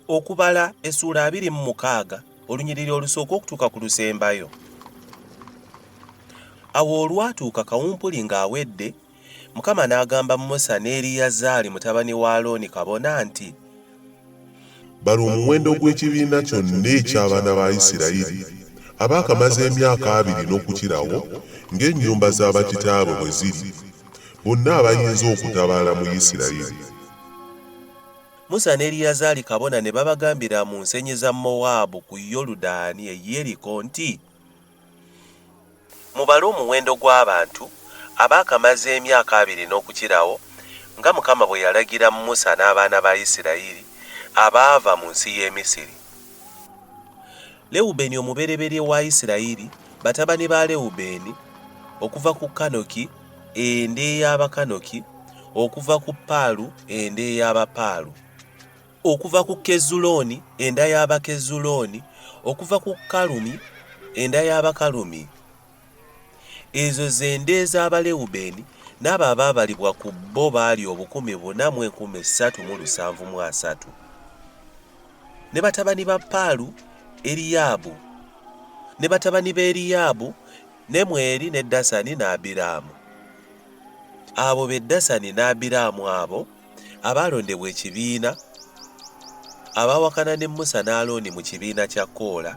Okubala essuula 26 olunyiriri olusooka okutuuka ku lusembayo. Awo olwatuuka kawumpuli ng'awedde, Mukama n'agamba Musa ne Eriyazaali mutabani wa Alooni kabona nti, bala omuwendo gw'ekibiina kyonna eky'abaana ba Isirayiri abaakamaze emyaka 2 n'okukirawo ng'ennyumba z'abakitaabwe bwe ziri, bonna abayinza okutabaala mu Isirayiri. Musa ne Eriyazaali kabona ne babagambira mu nsenyi za Mowaabu ku Yoludaani e Yeriko nti, mubale omuwendo gw'abantu abaakamaze emyaka 2 n'okukirawo nga Mukama bwe yalagira Musa n'abaana ba Isirayiri abaava mu nsi y'e Misiri. Lewubeeni omubereberye wa Isirayiri, batabani ba Lewubeeni, okuva ku Kanoki enda ey'Abakanoki, okuva ku Paalu enda ey'Abapaalu, okuva ku Kezulooni enda y'Abakezulooni, okuva ku Kalumi enda y'Abakalumi. Ezo zenda ez'Abalewubeeni, n'abo abaabalibwa ku bo baali 41373. Ne batabani ba Paalu, Eriyaabu, ne batabani ba Eriyaabu, Nemweri ne Dasani n'Abiraamu. Abo be Dasani n'Abiraamu abo abaalondebwa ekibiina, abaawakana ne Musa ne Alooni mu kibiina kya Koola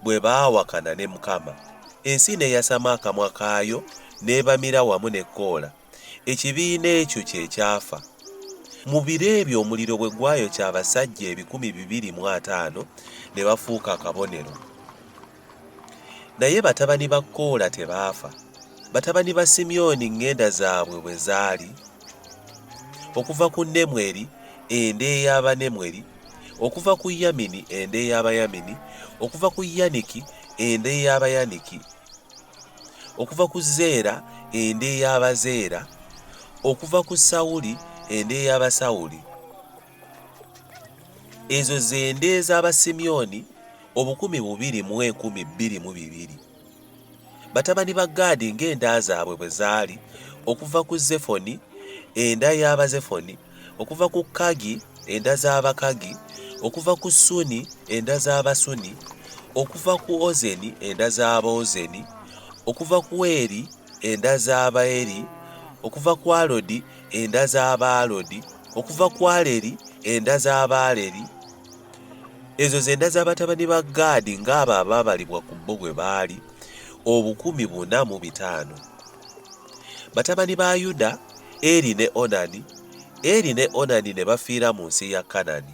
bwe baawakana ne Mukama. Ensi ne yasama akamwa kaayo n'ebamira wamu ne Koola. Ekibiina ekyo kye kyafa. Mu biro ebyo omuliro bwe gwayokya abasajja 250 ne bafuuka akabonero. Naye batabani ba Koola tebaafa. Batabani ba Simyoni ngenda zaabwe bwe zaali, okuva ku Nemweri enda ey'Abanemweri, okuva ku Yamini enda ey'Abayamini, okuva ku Yaniki enda ey'Abayaniki, okuva ku Zeera enda ey'Abazeera, okuva ku Sawuli enda ey'Abasawuli. Ezo zenda ez'Abasimyoni 2,222. Batabani ba Gaadi ng'enda zaabwe bwe zaali, okuva ku Zefoni enda y'Abazefoni, okuva ku Kagi enda z'Abakagi, okuva ku Suni enda z'Abasuni, okuva ku Ozeni enda z'Abaozeni, okuva ku Eri enda z'Abaeri, okuva ku Alodi enda z'Abaalodi, okuva ku Aleri enda z'Abaaleri. Ezo zenda z'abatabani ba Gaadi ng'abo abaabalibwa ku bo bwe baali 405. Batabani ba Yuda, Eri ne Onani. Eri ne Onani ne bafiira mu nsi ya Kanani.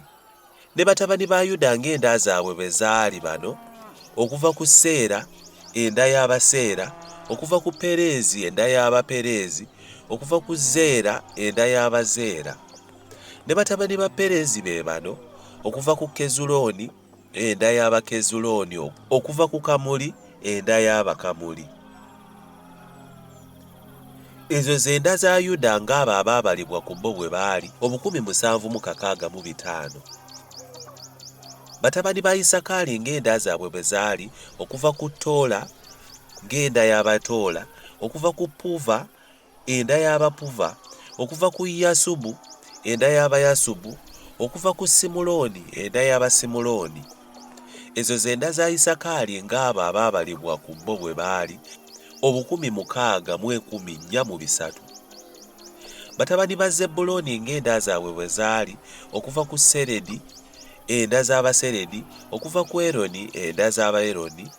Ne batabani ba Yuda ng'enda zaabwe bwe zaali bano, okuva ku Seera enda y'Abaseera, okuva ku Pereezi enda y'Abapereezi, okuva ku Zeera enda y'Abazeera. Ne batabani ba Pereezi be bano, okuva ku Kezulooni enda y'Abakezulooni, okuva ku Kamuli enda y'Abakamuli. Ezo zenda za Yuda ng'abo abaabalibwa ku bo bwe baali 765. Batabani ba Isakaali ng'enda zaabwe bwe zaali, okuva ku Toola ng'enda y'Abatoola, okuva ku Puva enda y'Abapuva, okuva ku Yasubu enda y'Abayasubu, okuva ku Simulooni enda y'Abasimulooni. Ezo zenda za Isakaali ng'abo abaabalibwa ku bo bwe baali 613. Batabani ba Zebbulooni ng'enda zaabwe bwe zaali, okuva ku Seredi enda z'Abaseredi, okuva ku Eroni enda z'Abaeroni,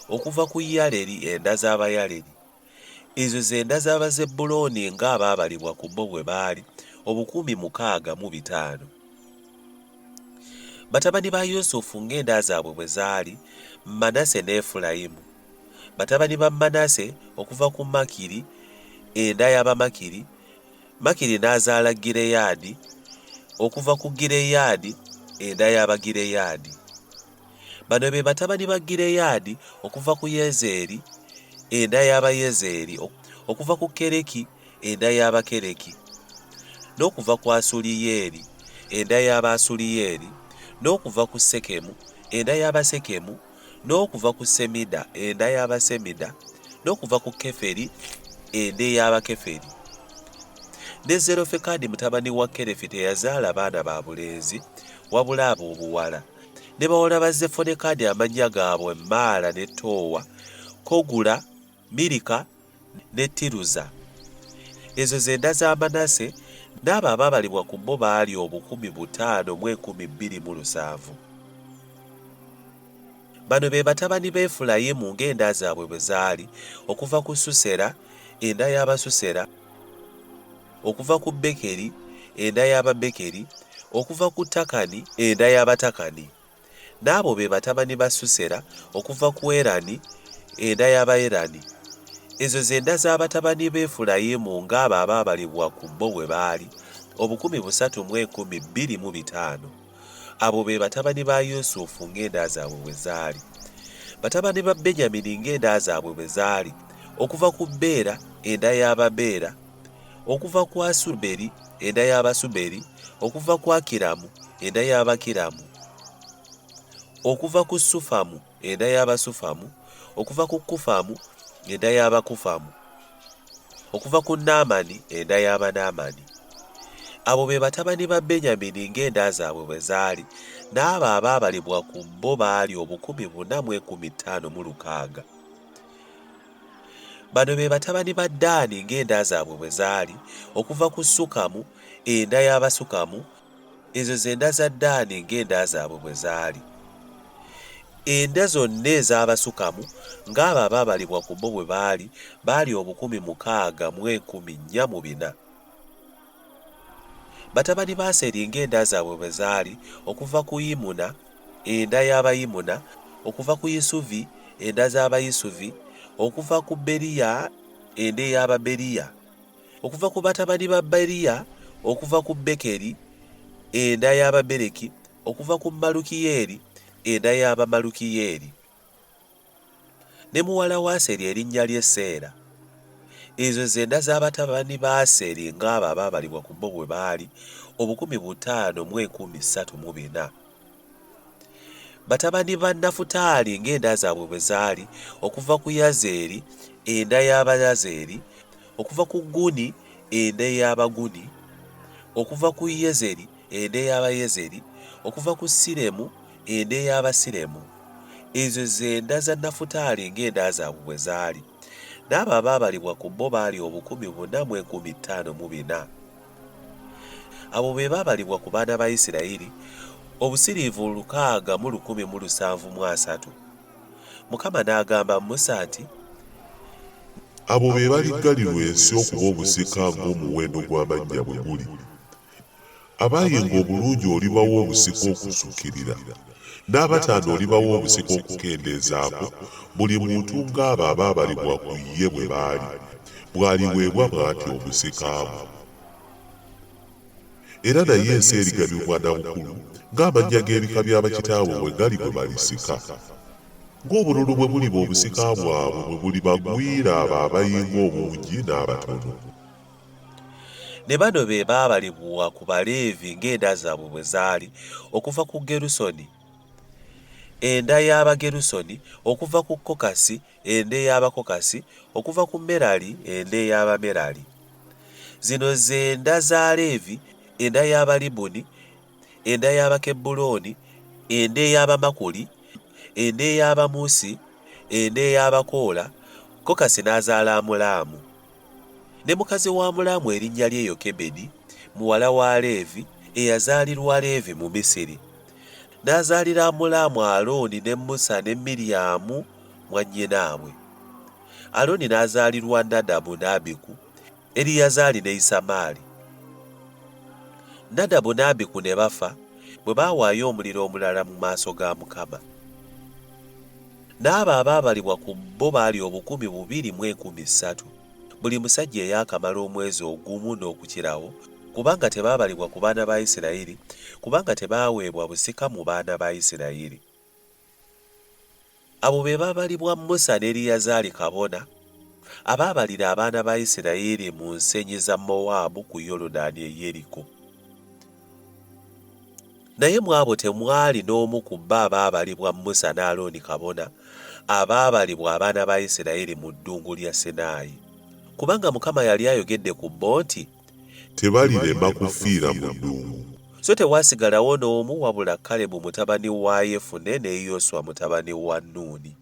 okuva ku Yaleri enda z'Abayaleri. Ezo zenda z'Abazebbulooni ng'abaabalibwa ku bo bwe baali 605. Batabani ba Yusufu ng'enda zaabwe bwe zaali, Manase ne Efulayimu. Batabani ba Manase, okuva ku Makiri enda y'Abamakiri. Makiri n'azaala Gireyaadi, okuva ku Gireyaadi enda y'Abagireyaadi. Bano be batabani ba Gireyaadi, okuva ku Yezeeri enda y'Abayezeeri, okuva ku Kereki enda y'Abakereki, n'okuva ku Asuliyeri enda y'Abasuliyeri, n'okuva ku Sekemu enda y'Abasekemu, n'okuva ku Semida enda y'Abasemida, n'okuva ku Keferi enda ey'Abakeferi. Ne Zerofekadi mutabani wa Kerefi teyazaala baana ba bulenzi, wabula abo obuwala. Ne bawala ba Zefonekadi amannya gaabwe Maala ne Toowa, Kogula, Mirika ne Tiruza. Ezo zenda za Manase, n'abo abaabalibwa ku bo baali 5,527. Bano be batabani ba Efulayimu ng'enda zaabwe bwe zaali, okuva ku Susera, enda y'Abasusera, okuva ku Bekeri, enda y'Ababekeri, okuva ku Takani, enda y'Abatakani. N'abo be batabani ba Susera, okuva ku Erani, enda y'Abaerani. Ezo zenda z'abatabani b'Efulayimu ng'abo abaabalibwa ku bo bwe baali 3,125. Abo be batabani ba Yusufu ng'enda zaabwe bwe zaali. Batabani ba Benyamini ng'enda zaabwe bwe zaali, okuva ku Beera, enda y'Ababeera, okuva ku Asuberi, enda y'Abasuberi, okuva ku Akiramu, enda y'Abakiramu, okuva ku Sufamu, enda y'Abasufamu, okuva ku Kufamu, enda y'Abakufamu, okuva ku Naamani, enda y'Abanaamani. Abo be batabani ba Benyamini ng'enda zaabwe bwe zaali, n'abo abaabalibwa ku bo baali 4,056. Bano be batabani ba Ddaani ng'enda zaabwe bwe zaali, okuva ku Sukamu, enda y'Abasukamu. Ezo zenda za Ddaani ng'enda zaabwe bwe zaali. Enda zonna ez'Abasukamu ng'abo abaabalibwa ku bo bwe baali 614. Batabani ba Aseri ng'enda zaabwe bwe zaali, okuva ku Yimuna, enda y'Abayimuna, okuva ku Isuvi, enda z'Abayisuvi, okuva ku Beriya, enda ey'Ababeriya, okuva ku batabani ba Beriya, okuva ku Bekeri, enda y'Ababereki, okuva ku Malukiyeri, enda y'Abamalukiyeri. Ne muwala wa Aseri erinnya lye Seera. Ezo zenda z'abatabani ba Aseri ng'abo abaabalibwa ku bo bwe baali 5,034. Batabani ba Nafutaali ng'enda zaabwe bwe zaali, okuva ku Yazeeri, enda y'Abayazeeri, okuva ku Guni, enda y'Abaguni, okuva ku Yezeri, enda y'Abayezeri, okuva ku Siremu, enda y'Abasiremu. Ezo zenda za Nafutaali ng'enda zaabwe bwe zaali. N'abo abaabalibwa ku bo baali 4,054. Abo be baabalibwa ku baana ba Isirayiri, obusiriivu 6,173. Mukama n'agamba Musa nti, abo be baliggalirwa ensi okuba obusika ng'omuwendo gw'amannya bwe guli. Abaayinga obulungi olibawa obusika okusukkirira, n'abataano olibawa obusika okukendeezaako, buli muntu ng'abo abaabalibwa ku ye bwe baali, bw'aliweebwa bw'ati obusika bwe. Era naye ensi erigabibwa na bukulu ng'amannya g'ebika bya bakitaabwe bwe gali bwe balisika. Ng'obululu bwe buliba obusika bwabwe bwe buli bagwira abo abayinga obungi n'abatono. Ne bano be baabalibwa ku Baleevi ng'enda zaabwe bwe zaali, okuva ku Gerusoni, enda y'Abagerusoni, okuva ku Kokasi, enda ey'Abakokasi, okuva ku Merali, enda ey'Abamerali. Zino zenda za Leevi, enda y'Abalibuni, enda y'Abakebbulooni, enda ey'Abamakuli, enda ey'Abamusi, enda ey'Abakoola. Kokasi n'azaala Amulaamu. Ne mukazi wa Amulaamu erinnya lye Yokebedi, muwala wa Leevi, eyazaalirwa Leevi mu Misiri. N'azaalira Amulaamu Alooni ne Musa ne Miryamu mwannyinaabwe. Alooni n'azaalirwa Nadabu n'Abiku, Eriyazaali ne Isamaali. Nadabu n'Abiku ne bafa bwe baawaayo omuliro omulala mu maaso ga Mukama. N'abo abaabalibwa ku bo baali 2,013. Buli musajja eyaakamala omwezi ogumu n'okukirawo, kubanga tebaabalibwa ku baana ba Isirayiri, kubanga tebaaweebwa busika mu baana ba Isirayiri. Abo be baabalibwa Musa ne Eriyazaali kabona, abaabalira abaana ba Isirayiri mu nsenyi za Mowaabu ku Yoludaani e Yeriko. Naye mu abo temwali n'omu ku bo abaabalibwa Musa ne Alooni kabona, abaabalibwa abaana ba Isirayiri mu ddungu lya Sinaayi. Kubanga Mukama yali ayogedde ku bo nti, tebalirema kufiira mu ddungu. so tewaasigalawo n'omu wabula Kalebu mutabani wa Yefune ne Yoswa mutabani wa Nuuni.